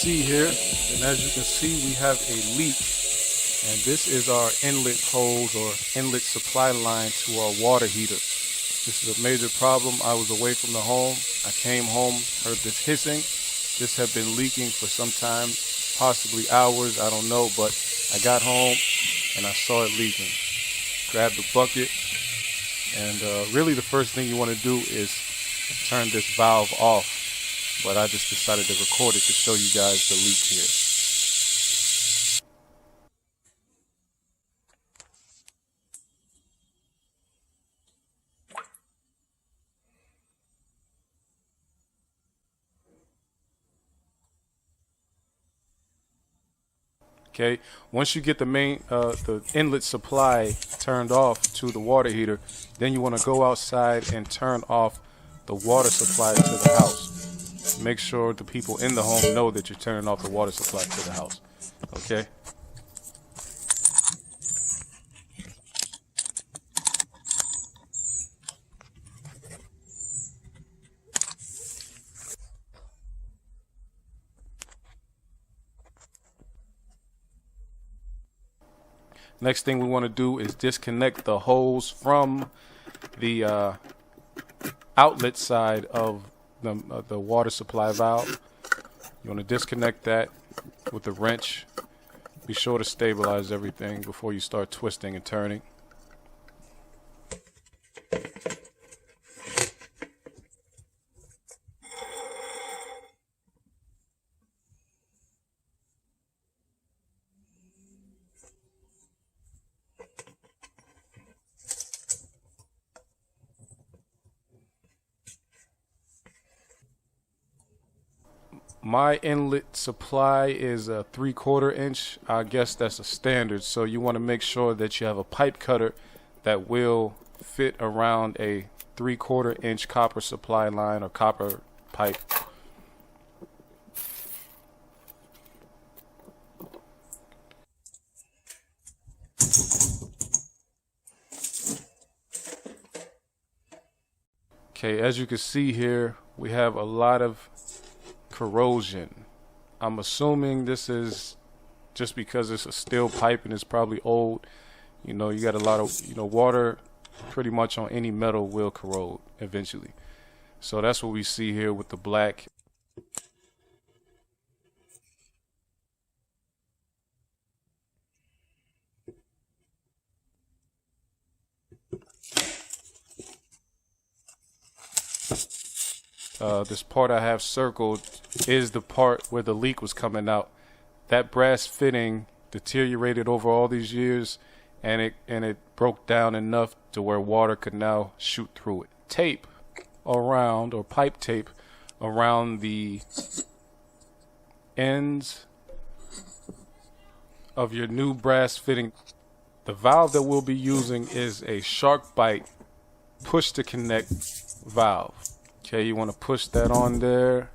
see here, and as you can see, we have a leak, and this is our inlet hose or inlet supply line to our water heater. This is a major problem. I was away from the home. I came home, heard this hissing. This had been leaking for some time, possibly hours, I don't know, but I got home and I saw it leaking. Grabbed the bucket, and really the first thing you want to do is turn this valve off, but I just decided to record it to show you guys the leak here. Okay, once you get the inlet supply turned off to the water heater, then you want to go outside and turn off the water supply to the house. Make sure the people in the home know that you're turning off the water supply to the house. Okay. Next thing we want to do is disconnect the hose from the outlet side of the water supply valve. You want to disconnect that with a wrench. Be sure to stabilize everything before you start twisting and turning. My inlet supply is a 3/4 inch. I guess that's a standard. So you want to make sure that you have a pipe cutter that will fit around a 3/4 inch copper supply line or copper pipe. Okay, as you can see here, we have a lot of corrosion. I'm assuming this is just because it's a steel pipe and it's probably old. You know, you got a lot of, water pretty much on any metal will corrode eventually. So that's what we see here with the black. This part I have circled is the part where the leak was coming out. That brass fitting deteriorated over all these years, and it broke down enough to where water could now shoot through it. Tape around, or pipe tape around the ends of your new brass fitting. The valve that we'll be using is a SharkBite push to connect valve. Okay, you want to push that on there,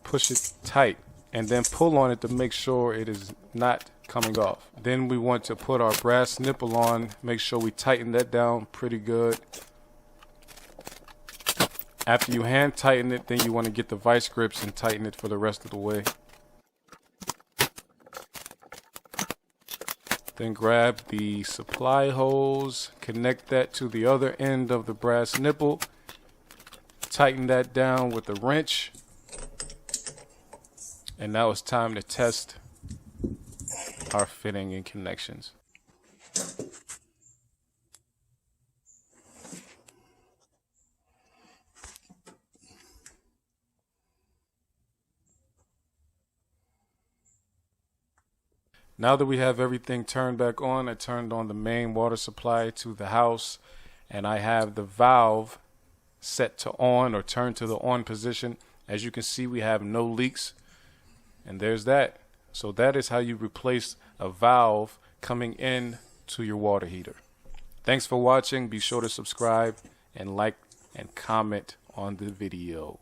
push it tight, and then pull on it to make sure it is not coming off. Then we want to put our brass nipple on, make sure we tighten that down pretty good. After you hand tighten it, then you want to get the vice grips and tighten it for the rest of the way. Then grab the supply hose, connect that to the other end of the brass nipple, tighten that down with a wrench, and now it's time to test our fitting and connections. Now that we have everything turned back on, I turned on the main water supply to the house, and I have the valve set to on or turned to the on position. As you can see, we have no leaks, and there's that. So that is how you replace a valve coming in to your water heater. Thanks for watching. Be sure to subscribe and like and comment on the video.